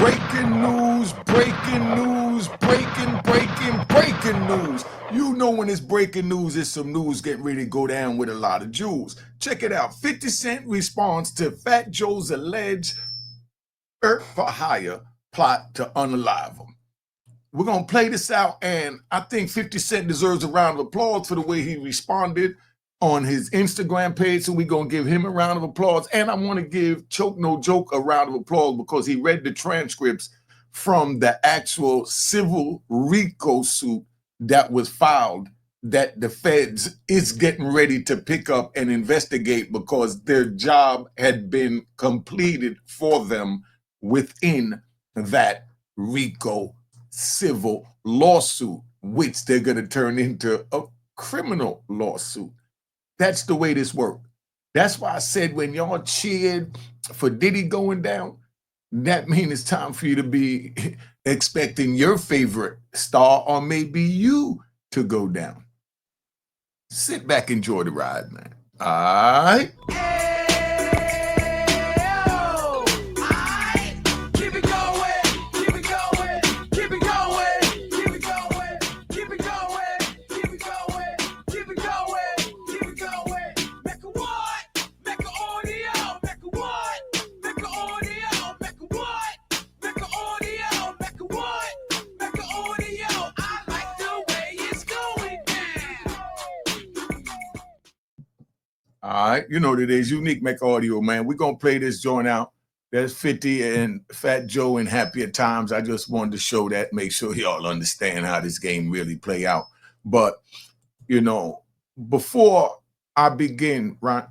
Breaking news, breaking news, breaking news. You know when it's breaking news, it's some news getting ready to go down with a lot of Jews. Check it out. 50 Cent responds to Fat Joe's alleged for hire plot to unalive him. We're going to play this out, and I think 50 Cent deserves a round of applause for the way he responded on his Instagram page, so we're going to give him a round of applause. And I want to give Choke No Joke a round of applause because he read the transcripts from the actual civil RICO suit that was filed that the feds is getting ready to pick up and investigate because their job had been completed for them within that RICO civil lawsuit, which they're going to turn into a criminal lawsuit. That's the way this works. That's why I said when y'all cheered for Diddy going down, that means it's time for you to be expecting your favorite star or maybe you to go down. Sit back, enjoy the ride, man. All right. All right, you know what it is. Unique Make Audio, man. We're going to play this joint out. There's 50 and Fat Joe in Happier Times. I just wanted to show that, make sure y'all understand how this game really play out. But, you know, before I begin, right,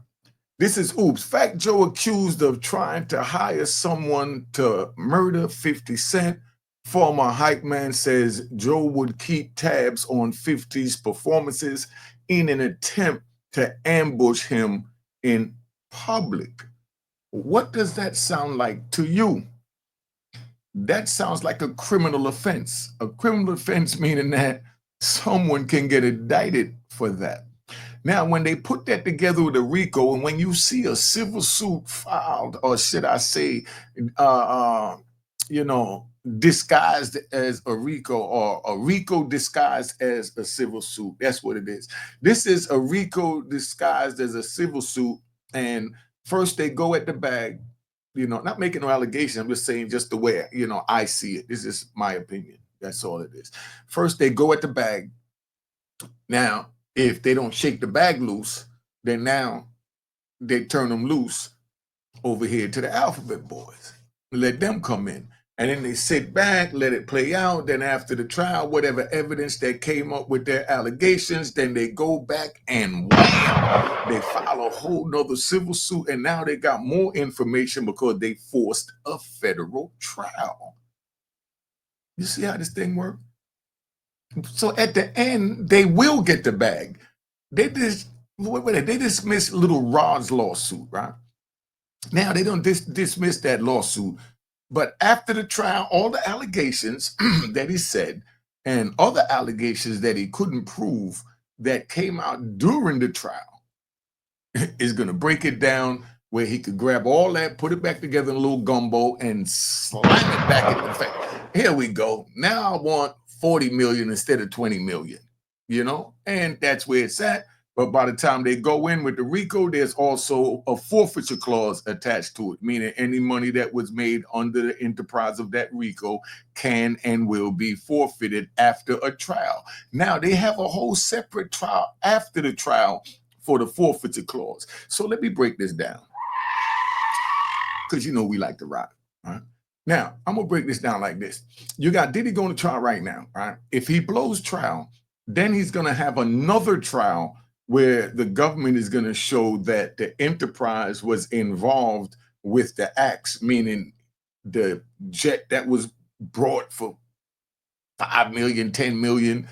this is Oops. Fat Joe accused of trying to hire someone to murder 50 Cent. Former hype man says Joe would keep tabs on 50's performances in an attempt to ambush him in public. What does that sound like to you? That sounds like a criminal offense. A criminal offense meaning that someone can get indicted for that. Now, when they put that together with a RICO, and when you see a civil suit filed, or should I say, disguised as a RICO or a RICO disguised as a civil suit. That's what it is. This is a RICO disguised as a civil suit. And first they go at the bag, not making no allegation. I'm just saying just the way, I see it. This is my opinion. That's all it is. First they go at the bag. Now, if they don't shake the bag loose, then now they turn them loose over here to the alphabet boys. Let them come in. And then they sit back, let it play out. Then after the trial, whatever evidence that came up with their allegations, then they go back and wham, they file a whole nother civil suit. And now they got more information because they forced a federal trial. You see how this thing works? So at the end, they will get the bag. They dismiss little Rod's lawsuit, right? Now they don't dismiss that lawsuit. But after the trial, all the allegations that he said and other allegations that he couldn't prove that came out during the trial is going to break it down where he could grab all that, put it back together in a little gumbo and slam it back in the face. Here we go. Now I want 40 million instead of 20 million, and that's where it's at. But by the time they go in with the RICO, there's also a forfeiture clause attached to it, meaning any money that was made under the enterprise of that RICO can and will be forfeited after a trial. Now, they have a whole separate trial after the trial for the forfeiture clause. So let me break this down because we like to rock, right? Now, I'm going to break this down like this. You got Diddy going to trial right now, right? If he blows trial, then he's going to have another trial where the government is going to show that the enterprise was involved with the acts, meaning the jet that was brought for 5 million, 10 million,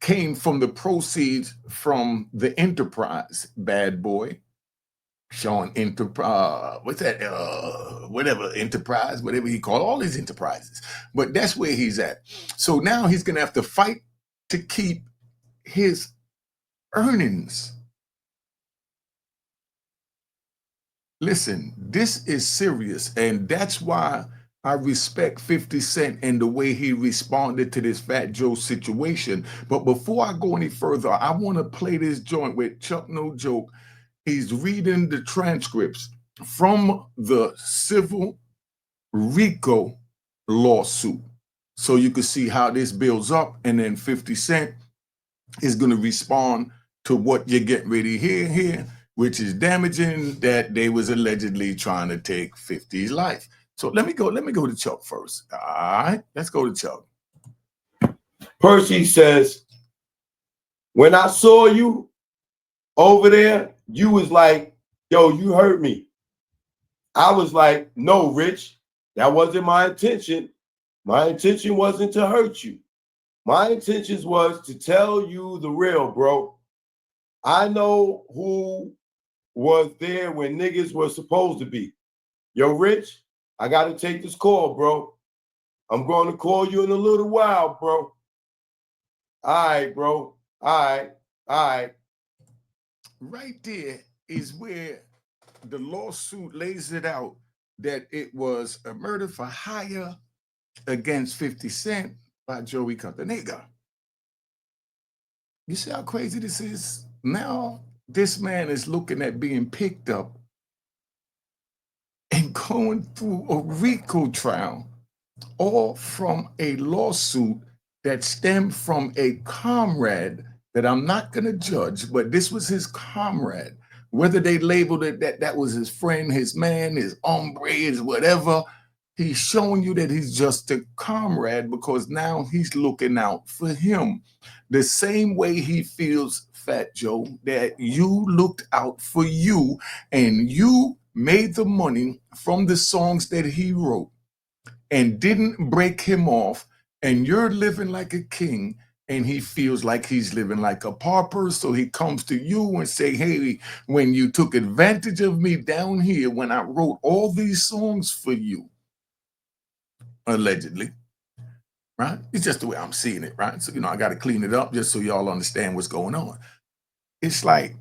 came from the proceeds from the enterprise, bad boy. Sean Enterprise, what's that? Whatever enterprise, whatever he called all his enterprises. But that's where he's at. So now he's going to have to fight to keep his earnings. Listen, this is serious, and that's why I respect 50 Cent and the way he responded to this Fat Joe situation. But before I go any further, I want to play this joint with Chuck No Joke. He's reading the transcripts from the civil RICO lawsuit. So you can see how this builds up, and then 50 Cent is going to respond to what you're getting ready to hear here, which is damaging that they was allegedly trying to take 50's life. So let me go to Chuck first. All right, let's go to Chuck. Percy says, when I saw you over there, you was like, yo, you hurt me. I was like, no, Rich, that wasn't my intention. My intention wasn't to hurt you. My intentions was to tell you the real, bro. I know who was there when niggas were supposed to be. Yo, Rich, I got to take this call, bro. I'm going to call you in a little while, bro. All right, bro. All right. Right there is where the lawsuit lays it out that it was a murder for hire against 50 Cent by Joey Catanega. You see how crazy this is? Now, this man is looking at being picked up and going through a RICO trial, all from a lawsuit that stemmed from a comrade that I'm not going to judge, but this was his comrade. Whether they labeled it that was his friend, his man, his hombre, his whatever, he's showing you that he's just a comrade because now he's looking out for him. The same way he feels, Fat Joe, that you looked out for you and you made the money from the songs that he wrote and didn't break him off, and you're living like a king, and he feels like he's living like a pauper. So he comes to you and say, hey, when you took advantage of me down here, when I wrote all these songs for you, allegedly, right? It's just the way I'm seeing it, right? So, I got to clean it up just so y'all understand what's going on. It's like,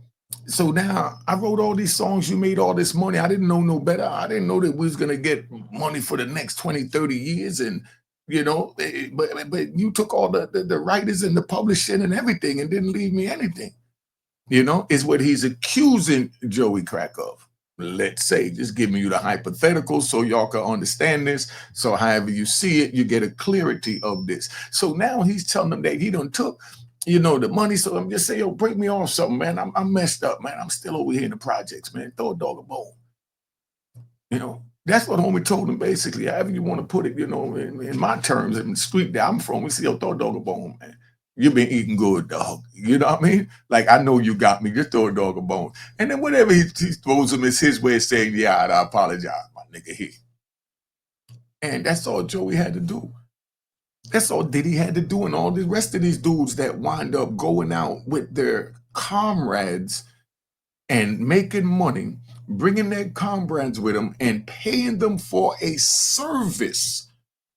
so now I wrote all these songs, you made all this money. I didn't know no better. I didn't know that we was going to get money for the next 20, 30 years. And, but you took all the writers and the publishing and everything and didn't leave me anything, is what he's accusing Joey Crack of. Let's say, just giving you the hypothetical so y'all can understand this. So however you see it, you get a clarity of this. So now he's telling them that he done took the money. So I'm just saying, yo, break me off something, man. I'm messed up, man. I'm still over here in the projects, man. Throw a dog a bone. That's what homie told him, basically. However you want to put it, in my terms, in the street that I'm from, we say, yo, throw a dog a bone, man. You've been eating good, dog. You know what I mean? Like, I know you got me. Just throw a dog a bone. And then whatever he throws him is his way of saying, yeah, I apologize, my nigga here. And that's all Joey had to do. That's all Diddy had to do, and all the rest of these dudes that wind up going out with their comrades and making money, bringing their comrades with them and paying them for a service,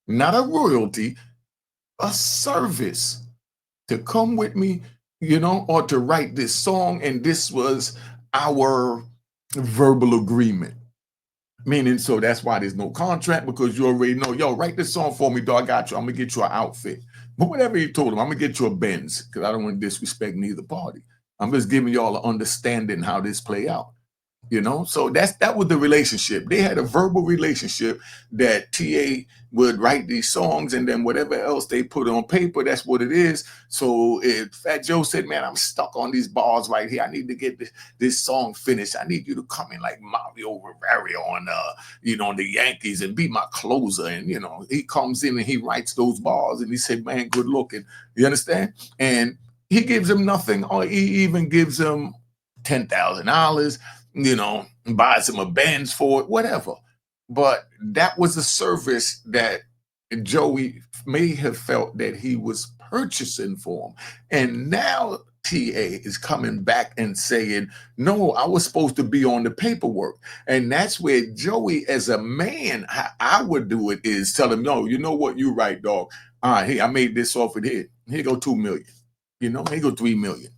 not a royalty, a service to come with me, or to write this song. And this was our verbal agreement. Meaning, so that's why there's no contract, because you already know, yo, write this song for me, dog. I got you. I'm going to get you an outfit. But whatever he told him, I'm going to get you a Benz, because I don't want to disrespect neither party. I'm just giving y'all an understanding how this play out. So that was the relationship. They had a verbal relationship that TA would write these songs, and then whatever else they put on paper, that's what it is. So if Fat Joe said, man, I'm stuck on these bars right here, I need to get this song finished. I need you to come in like Mario Rivera on the Yankees and be my closer. And he comes in and he writes those bars, and he said, man, good looking. You understand? And he gives him nothing, or he even gives him $10,000. Buys him a Benz for it, whatever. But that was a service that Joey may have felt that he was purchasing for him. And now TA is coming back and saying, no, I was supposed to be on the paperwork. And that's where Joey, as a man, how I would do it is tell him, no, you know what, you right, dog. All right, hey, I made this off of here. Here go $2 million. Here go $3 million.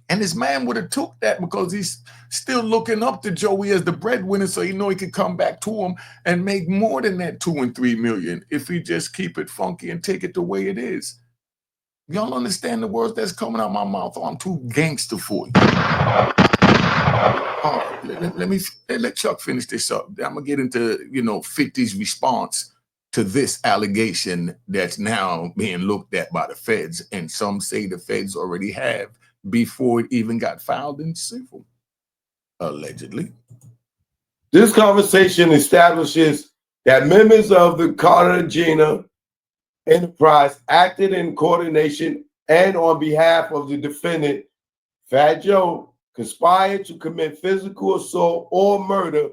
And this man would have took that because he's still looking up to Joey as the breadwinner, so he know he could come back to him and make more than that 2 and 3 million if he just keep it funky and take it the way it is. Y'all understand the words that's coming out my mouth? Oh, I'm too gangster for you. Let Chuck finish this up. I'm gonna get into 50's response to this allegation that's now being looked at by the feds, and some say the feds already have before it even got filed in civil, allegedly. This conversation establishes that members of the Cartagena enterprise acted in coordination and on behalf of the defendant, Fat Joe, conspired to commit physical assault or murder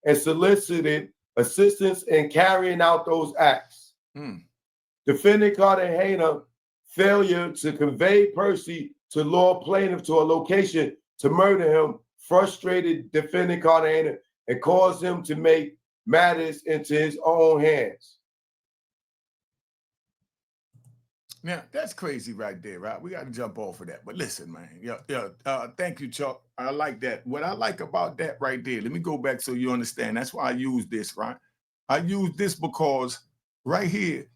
and solicited assistance in carrying out those acts. Defendant Cartagena failure to convey Percy to law plaintiff to a location to murder him frustrated defendant Cartagena and caused him to make matters into his own hands. Now, that's crazy right there, right? We got to jump off of that. But listen, man. Thank you, Chuck. I like that. What I like about that right there, let me go back so you understand. That's why I use this, right? I use this because right here,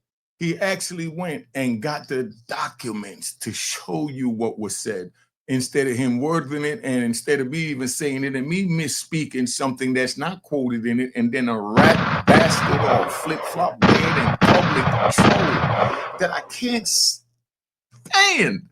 he actually went and got the documents to show you what was said instead of him wording it, and instead of me even saying it and me misspeaking something that's not quoted in it, and then a rat bastard or flip-flop dead and public troll that I can't stand,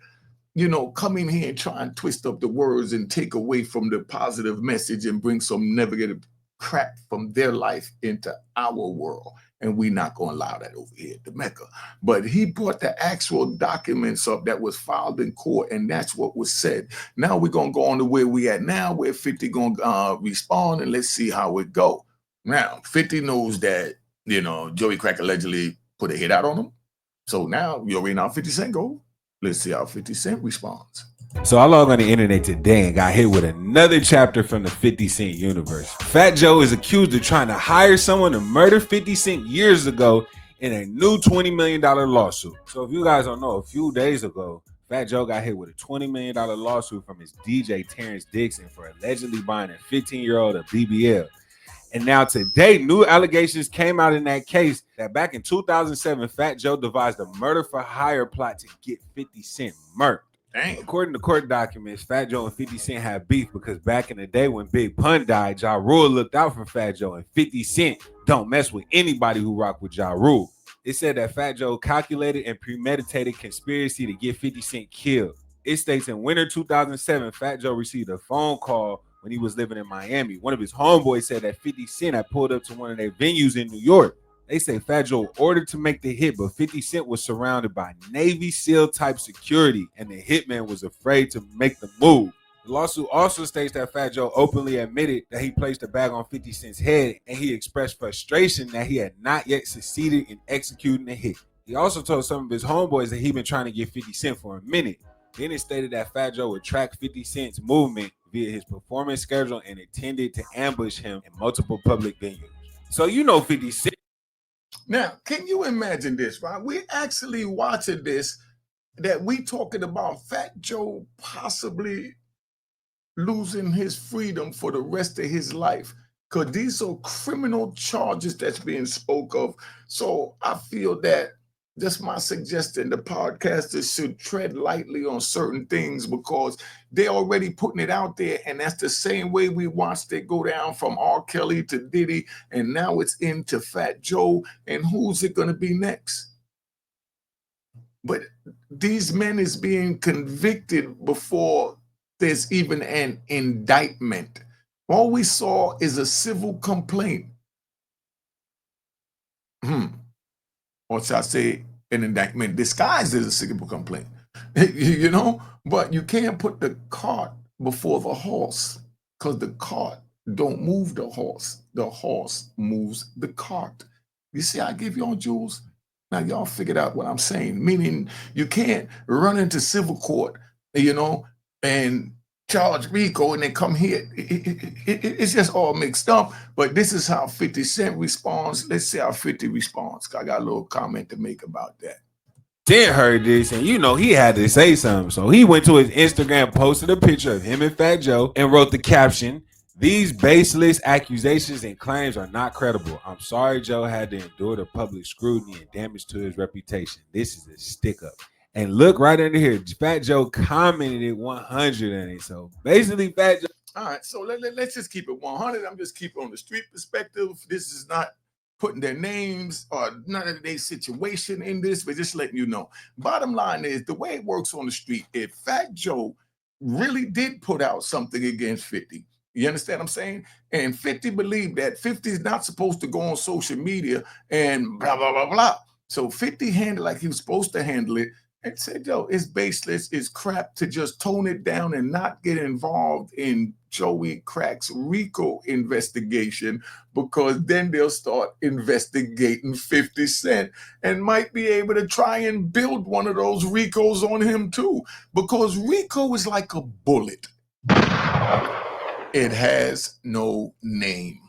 come in here and try and twist up the words and take away from the positive message and bring some negative crap from their life into our world. And we're not going to allow that over here at the Mecca. But he brought the actual documents up that was filed in court, and that's what was said. Now we're going to go on to where we at now, where 50 going to respond, and let's see how it go. Now, 50 knows that, Joey Crack allegedly put a hit out on him. So now you already know how 50 Cent go. Let's see how 50 Cent responds. So I logged on the internet today and got hit with another chapter from the 50 Cent universe. Fat Joe is accused of trying to hire someone to murder 50 Cent years ago in a new $20 million lawsuit. So if you guys don't know, a few days ago, Fat Joe got hit with a $20 million lawsuit from his DJ Terrence Dixon for allegedly buying a 15-year-old a BBL. And now today, new allegations came out in that case that back in 2007, Fat Joe devised a murder for hire plot to get 50 Cent murked. Dang. According to court documents, Fat Joe and 50 Cent had beef because back in the day when Big Pun died, Ja Rule looked out for Fat Joe, and 50 Cent don't mess with anybody who rock with Ja Rule. It said that Fat Joe calculated and premeditated conspiracy to get 50 Cent killed. It states in winter 2007, Fat Joe received a phone call when he was living in Miami. One of his homeboys said that 50 Cent had pulled up to one of their venues in New York. They say Fat Joe ordered to make the hit, but 50 Cent was surrounded by Navy SEAL type security, and the hitman was afraid to make the move. The lawsuit also states that Fat Joe openly admitted that he placed a bag on 50 Cent's head, and he expressed frustration that he had not yet succeeded in executing the hit. He also told some of his homeboys that he'd been trying to get 50 Cent for a minute. Then it stated that Fat Joe would track 50 Cent's movement via his performance schedule and intended to ambush him in multiple public venues. So 50 Cent. Now, can you imagine this, right? We're actually watching this, that we talking about Fat Joe possibly losing his freedom for the rest of his life, because these are criminal charges that's being spoke of. So I feel that just my suggestion, the podcasters should tread lightly on certain things because they're already putting it out there, and that's the same way we watched it go down from R. Kelly to Diddy, and now it's into Fat Joe, and who's it going to be next? But these men is being convicted before there's even an indictment. All we saw is a civil complaint. Or should I say an indictment disguised as a civil complaint, but you can't put the cart before the horse, because the cart don't move the horse moves the cart. You see, I give y'all jewels. Now y'all figured out what I'm saying, meaning you can't run into civil court, and charge RICO and then come here. It's just all mixed up. But this is how 50 Cent responds. Let's see how 50 responds. I got a little comment to make about that. Then heard this, and you know he had to say something. So he went to his Instagram, posted a picture of him and Fat Joe, and wrote the caption: "These baseless accusations and claims are not credible. I'm sorry Joe had to endure the public scrutiny and damage to his reputation. This is a stick up." And look right under here, Fat Joe commented it 100 on it. So basically, Fat Joe. All right, so let's just keep it 100. I'm just keeping on the street perspective. This is not putting their names or none of their situation in this, but just letting you know. Bottom line is the way it works on the street, if Fat Joe really did put out something against 50, you understand what I'm saying? And 50 believed that 50 is not supposed to go on social media and blah, blah, blah, blah. So 50 handled like he was supposed to handle it and said, yo, it's baseless, it's crap to just tone it down and not get involved in Joey Crack's RICO investigation, because then they'll start investigating 50 Cent and might be able to try and build one of those RICOs on him too, because RICO is like a bullet. It has no name.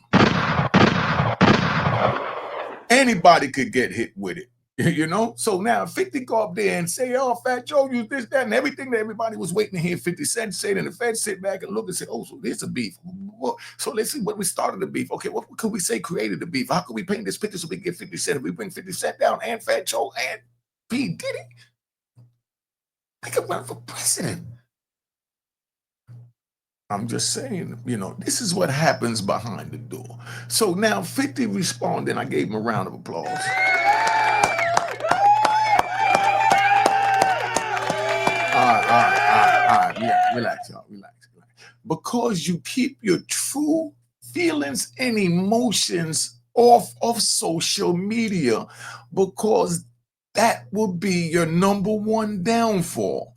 Anybody could get hit with it. You know, so now 50 go up there and say, oh, Fat Joe, you this, that, and everything that everybody was waiting to hear 50 Cent say, and the Fed sit back and look and say, oh, so there's a beef. So let's see what we started the beef. Okay, what could we say created the beef? How could we paint this picture so we can get 50 Cent? If we bring 50 Cent down and Fat Joe and P. Diddy, we could run for president. I'm just saying, you know, this is what happens behind the door. So now 50 responded, and I gave him a round of applause. All right. Yeah, relax, y'all. Relax. Because you keep your true feelings and emotions off of social media, because that will be your number one downfall.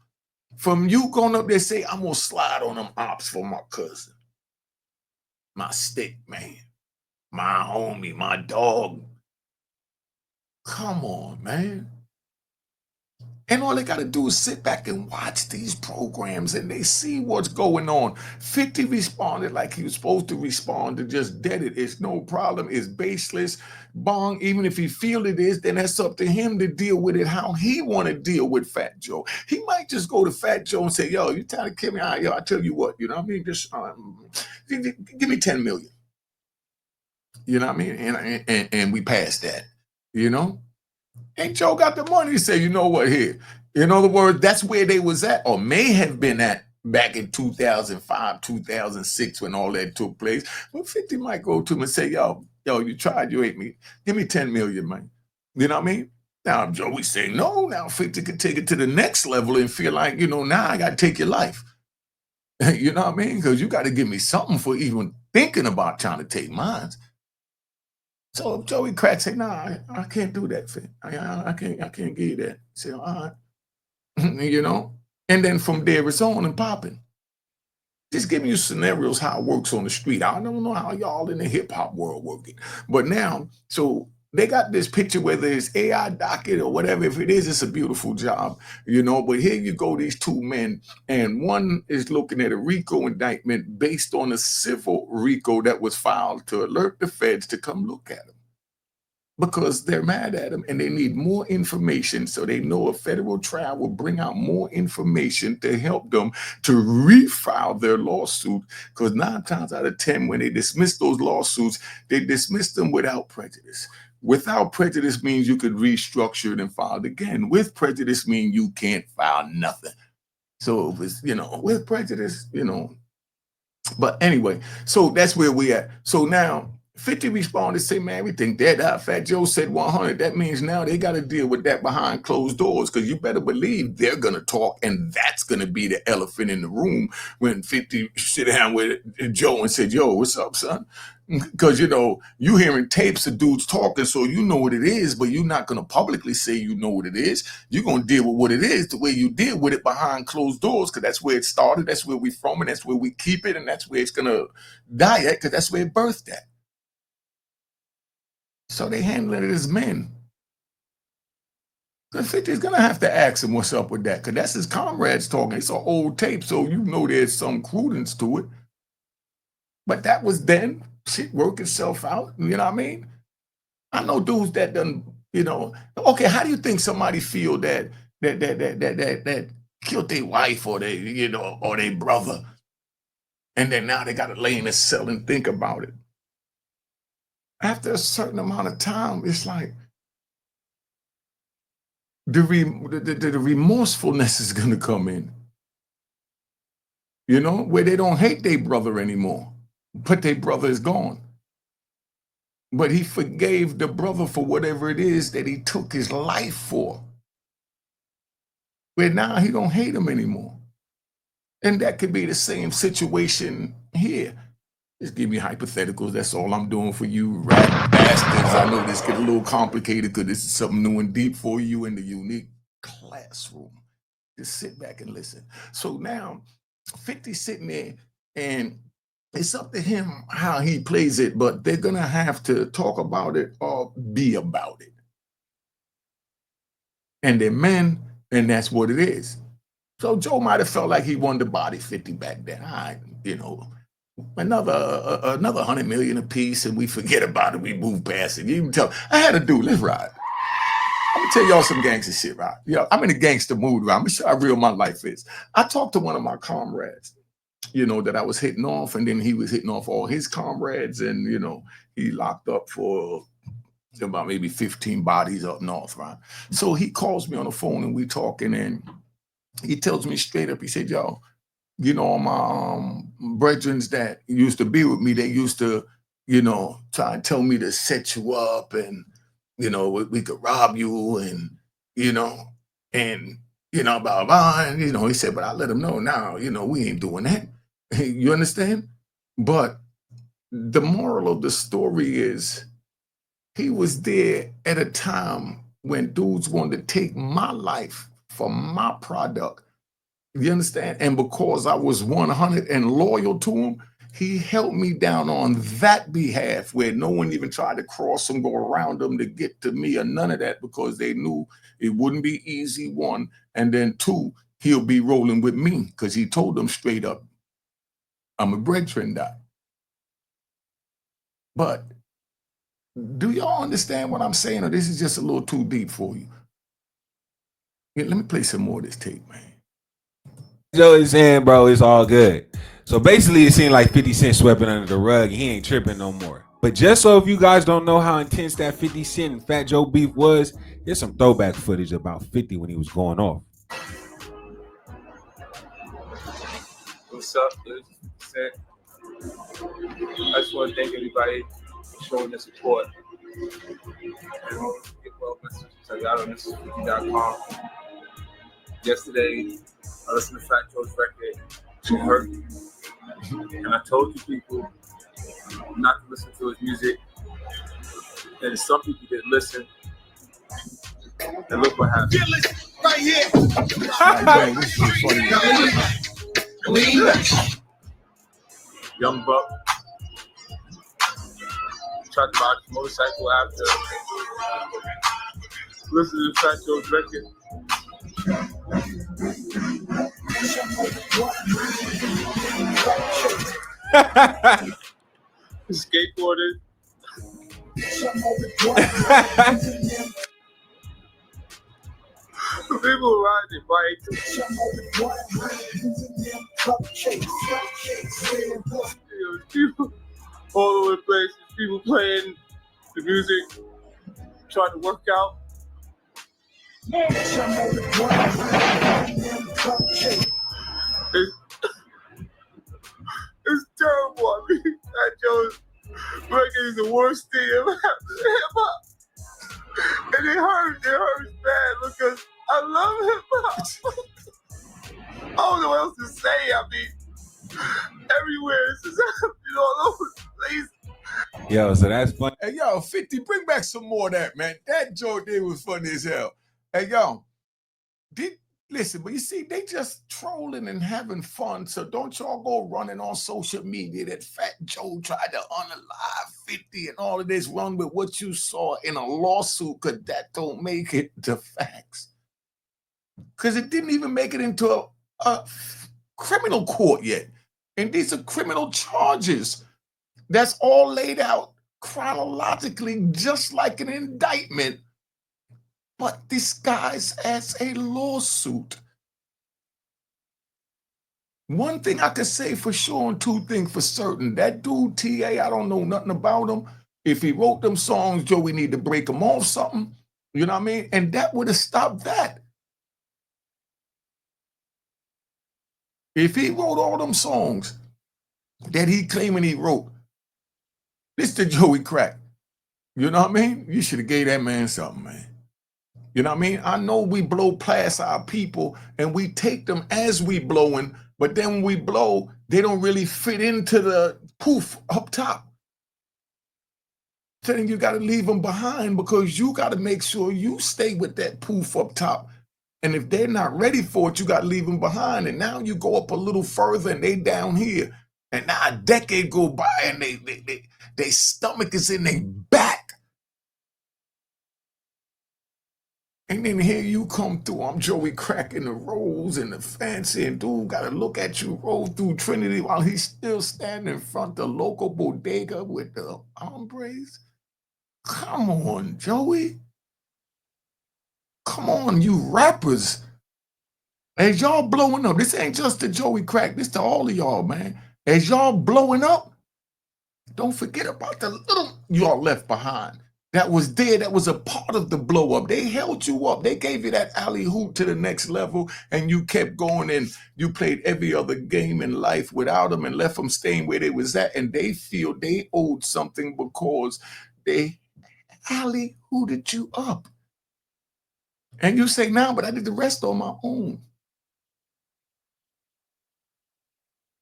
From you going up there say, I'm gonna slide on them ops for my cousin, my stick man, my homie, my dog. Come on, man. And all they got to do is sit back and watch these programs and they see what's going on. 50 responded like he was supposed to respond to just dead it. It's no problem. It's baseless. Bong, even if he feel it is, then that's up to him to deal with it how he want to deal with Fat Joe. He might just go to Fat Joe and say, yo, you trying to kill me? Yo, I tell you what, you know what I mean? Just give me 10 million. You know what I mean? And we passed that, you know? And Joe got the money to say, you know what, here. In other words, that's where they was at, or may have been at back in 2005, 2006, when all that took place. But 50 might go to him and say, yo, you tried, you ate me. Give me 10 million, man. You know what I mean? Now, Joey say, no, now 50 could take it to the next level and feel like, you know, now I got to take your life. You know what I mean? Because you got to give me something for even thinking about trying to take mine. So Joey Crack said, nah, I can't do that, Fit. I can't give you that. Say, all right. You know? And then from there it's on and popping. Just giving you scenarios how it works on the street. I don't know how y'all in the hip-hop world work it. But now, so they got this picture, whether it's AI docket or whatever. If it is, it's a beautiful job, you know. But here you go, these two men, and one is looking at a RICO indictment based on a civil RICO that was filed to alert the feds to come look at him, because they're mad at him and they need more information. So they know a federal trial will bring out more information to help them to refile their lawsuit. Because 9 times out of 10, when they dismiss those lawsuits, they dismiss them without prejudice. Without prejudice means you could restructure it and file it again. With prejudice means you can't file nothing. So if it's, you know, with prejudice, you know. But anyway, so that's where we at. So now 50 responded, say, man, we think that Fat Joe said 100. That means now they got to deal with that behind closed doors, because you better believe they're going to talk, and that's going to be the elephant in the room when 50 sit down with Joe and said, yo, what's up, son? Because, you know, you hearing tapes of dudes talking, so you know what it is, but you're not going to publicly say you know what it is. You're going to deal with what it is the way you deal with it behind closed doors, because that's where it started, that's where we from, and that's where we keep it, and that's where it's going to die at, because that's where it birthed at. So they handling it as men. So 50 is gonna have to ask him what's up with that, because that's his comrades talking. It's an old tape, so you know there's some credence to it. But that was then. Shit work itself out. You know what I mean? I know dudes that done, You know, okay, how do you think somebody feel that killed their wife or they, you know, or their brother, and then now they got to lay in a cell and think about it? After a certain amount of time, it's like the remorsefulness is going to come in, you know, where they don't hate their brother anymore, but their brother is gone. But he forgave the brother for whatever it is that he took his life for. Where now he don't hate him anymore. And that could be the same situation here. Just give me hypotheticals. That's all I'm doing for you rat bastards. I know this get a little complicated because this is something new and deep for you in the unique classroom. Just sit back and listen. So now 50's sitting there, and it's up to him how he plays it, but they're going to have to talk about it or be about it. And they're men, and that's what it is. So Joe might have felt like he wanted to body 50 back then. All right, you know, another 100 million apiece, and we forget about it. We move past it. You can tell. I had a dude. Let's ride. I'm gonna tell y'all some gangster shit, right? Yeah, I'm in a gangster mood, right? I'm gonna show how real my life is. I talked to one of my comrades, you know, that I was hitting off, and then he was hitting off all his comrades, and you know, he locked up for about maybe 15 bodies up north, right? So he calls me on the phone, and we talking, and he tells me straight up, he said, yo, you know, all my brethren that used to be with me, they used to, you know, try and tell me to set you up, and you know, we could rob you, and you know, blah, blah, blah. And you know, he said, but I let him know now, you know, we ain't doing that. You understand? But the moral of the story is he was there at a time when dudes wanted to take my life for my product. You understand? And because I was 100 and loyal to him, he held me down on that behalf, where no one even tried to cross him, go around him to get to me, or none of that, because they knew it wouldn't be easy, one. And then two, he'll be rolling with me, because he told them straight up, I'm a brethren die. But do y'all understand what I'm saying, or this is just a little too deep for you? Yeah, let me play some more of this tape, man. Joe is saying, bro, it's all good. So basically, it seemed like 50 Cent swept it under the rug. He ain't tripping no more. But just so if you guys don't know how intense that 50 Cent and Fat Joe beef was, there's some throwback footage about 50 when he was going off. What's up? This is 50 Cent. I just want to thank everybody for showing their support. And get well messages I got on this50.com. Yesterday, I listened to Fat Joe's record, It Hurt Me. And I told you people not to listen to his music. And some people didn't listen. And look what happened. Right here. Man, this is funny. Young Buck tried to ride his motorcycle after listening to Fat Joe's record. Skateboarded. People ride their bikes. People all over the place. People playing the music, trying to work out. It's terrible. I mean, Fat Joe's record is the worst thing ever happened to hip hop. And it hurts bad because I love hip hop. I don't know what else to say. I mean, everywhere it's just happening all over the place. Yo, so that's funny. Hey, yo, 50, bring back some more of that, man. That joke there was funny as hell. Hey, yo, listen, but you see, they just trolling and having fun. So don't y'all go running on social media that Fat Joe tried to unalive 50 and all of this, run with what you saw in a lawsuit, because that don't make it the facts. Because it didn't even make it into a criminal court yet. And these are criminal charges. That's all laid out chronologically, just like an indictment. but disguised as a lawsuit. One thing I could say for sure and two things for certain, that dude TA, I don't know nothing about him. If he wrote them songs, Joe, we need to break him off something. You know what I mean? And that would have stopped that. If he wrote all them songs that he claiming he wrote, this the Joey Crack. You know what I mean? You should have gave that man something, man. You know what I mean? I know we blow past our people and we take them as we blowing, but then when we blow, they don't really fit into the poof up top. Then you got to leave them behind because you got to make sure you stay with that poof up top. And if they're not ready for it, you got to leave them behind. And now you go up a little further and they down here. And now a decade go by and they stomach is in their back. And then here you come through. I'm Joey cracking the rolls and the fancy, and dude got to look at you roll through Trinity while he's still standing in front of the local bodega with the hombres. Come on, Joey. Come on, you rappers. As y'all blowing up, this ain't just the Joey Crack, this to all of y'all, man. As y'all blowing up, don't forget about the little y'all left behind. That was there, that was a part of the blow up. They held you up. They gave you that alley hoop to the next level, and you kept going and you played every other game in life without them and left them staying where they was at. And they feel they owed something because they alley hooted you up. And you say, nah, but I did the rest on my own.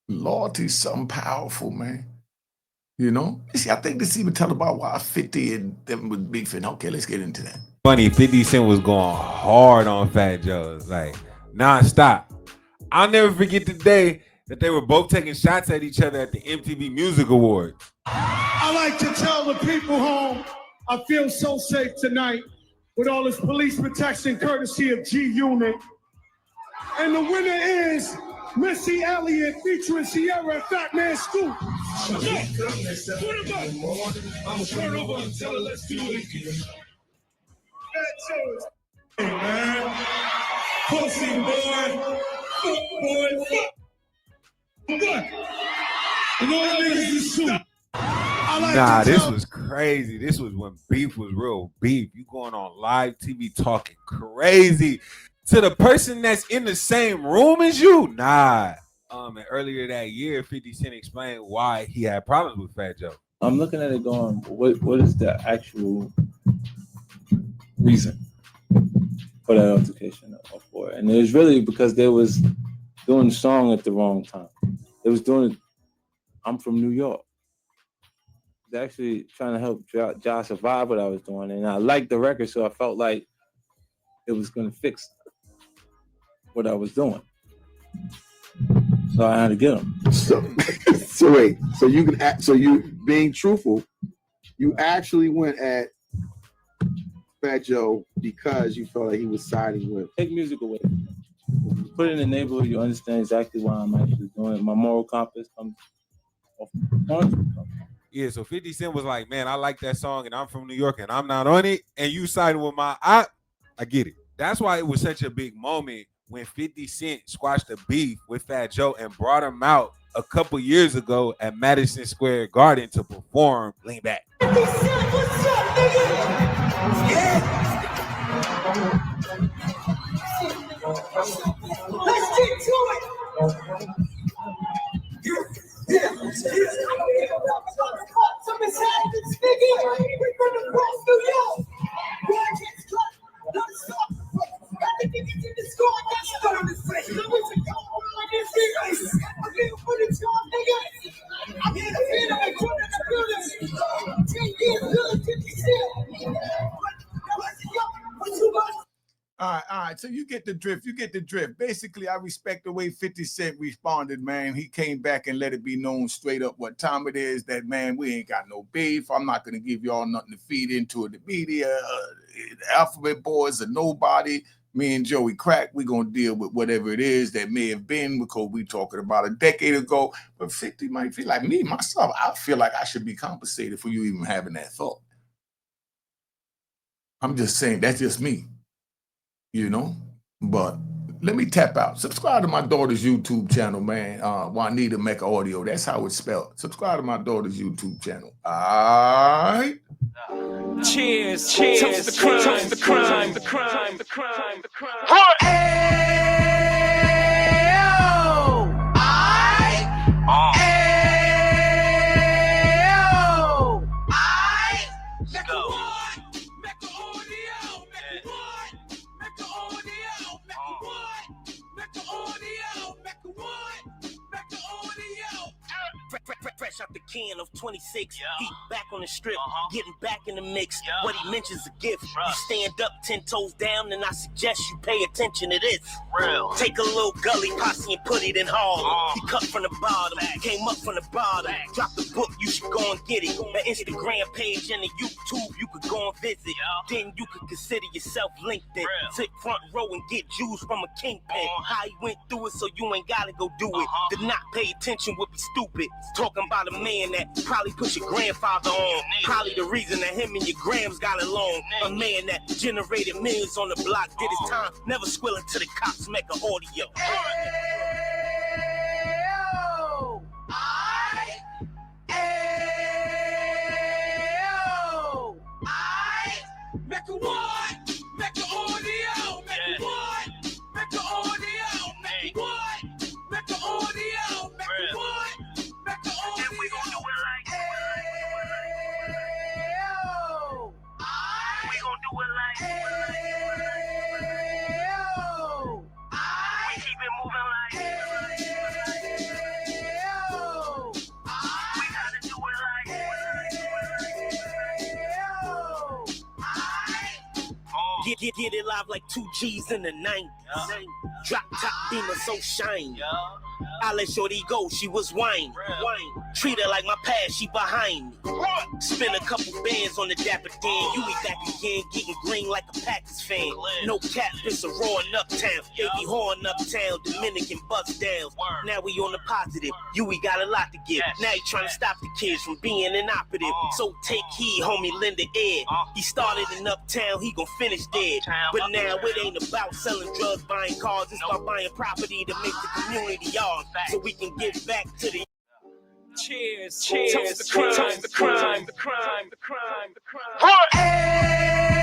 Loyalty's something powerful, man. You know? See, I think this even tell about why 50 and them was beefing. Okay, let's get into that. Funny, 50 Cent was going hard on Fat Joe, like non-stop. I'll never forget the day that they were both taking shots at each other at the MTV Music Awards. I like to tell the people home, I feel so safe tonight with all this police protection courtesy of G Unit. And the winner is Missy Elliott featuring Sierra and Fat Man Scoop. Put him up. I'm turn over and tell her let's do it again. Hey, man. Pussy boy. Fuck boy. Fuck. What? And all niggas is soup. Nah, this was crazy. This was when beef was real beef. You going on live TV talking crazy to the person that's in the same room as you. Nah. And earlier that year, 50 Cent explained why he had problems with Fat Joe. I'm looking at it going, what is the actual reason for that altercation or for it? And it was really because they was doing the song at the wrong time. They was doing it, I'm from New York. Actually trying to help Josh survive what I was doing, and I liked the record, so I felt like it was going to fix what I was doing. So I had to get him. So wait, so you can act, so you being truthful, you actually went at Fat Joe because you felt like he was siding with. Take music away. You put it in the neighborhood, you understand exactly why I'm actually doing it. My moral compass comes off. Yeah, so 50 Cent was like, man, I like that song and I'm from New York and I'm not on it. And you siding with my I get it. That's why it was such a big moment when 50 Cent squashed the beef with Fat Joe and brought him out a couple years ago at Madison Square Garden to perform Lean Back. 50 Cent, what's up, nigga? Let's get to it. Yeah. Some mishaps, nigga. We from across New York. Don't stop. Got the niggas in the score. That's starting to say. I'm here for the job, nigga. I'm here to feed them and put in the building. 10 years, good, 50 Cent. What's too much? All right. So you get the drift. Basically, I respect the way 50 Cent responded, man. He came back and let it be known straight up what time it is. That, man, we ain't got no beef. I'm not going to give y'all nothing to feed into the media. The Alphabet Boys are nobody. Me and Joey Crack, we going to deal with whatever it is that may have been because we talking about a decade ago. But 50 might feel like me, myself, I feel like I should be compensated for you even having that thought. I'm just saying, that's just me. you know. But let me tap out. Subscribe to my daughter's YouTube channel, man. Juanita Mecca Audio. That's how it's spelled. Subscribe to my daughter's YouTube channel. All right. Cheers, cheers, toast the crime, toast the crime, the crime, the crime, the crime. Fresh out the can of 26, he back on the strip, getting back in the mix. What he mentions a gift. You stand up 10 toes down, and I suggest you pay attention to this. Take a little gully posse and put it in Harlem. He cut from the bottom, came up from the bottom. Drop the book, you should go and get it. The Instagram page and the YouTube, you could go and visit. Then you could consider yourself LinkedIn. Sit front row and get Jews from a kingpin. How he went through it, so you ain't gotta go do it. To not pay attention would be stupid. Talking about a man that probably put your grandfather on. Probably the reason that him and your grams got along. A man that generated millions on the block, did his time, never squilling to the cops make an audio. Make a what? Make a audio. Make a what? Make a audio. Make a what? Make a audio. Make a what? Make a audio. And we gon' do it like we gon' do it like we keep it moving like we gotta do it like Get it live like 2 G's in the 90s. Drop top beamer so shiny. I let shorty go, she was wine. Treat her like my past, she behind me. Spend a couple bands on the Dapper Dan. You be back again, getting green like a Packers fan. No cap, it's a roaring uptown. They be whoring uptown, Dominican bust down. Now we on the positive, we got a lot to give. Now he trying to stop the kids from being inoperative. So take heed, homie, lend a ear. He started in uptown, he gon' finish dead. But now it ain't about selling drugs, buying cars. It's about buying property to make the community yours. So we can get back to the cheers, cheers, toast the crime, the crime, the crime, the crime, the crime.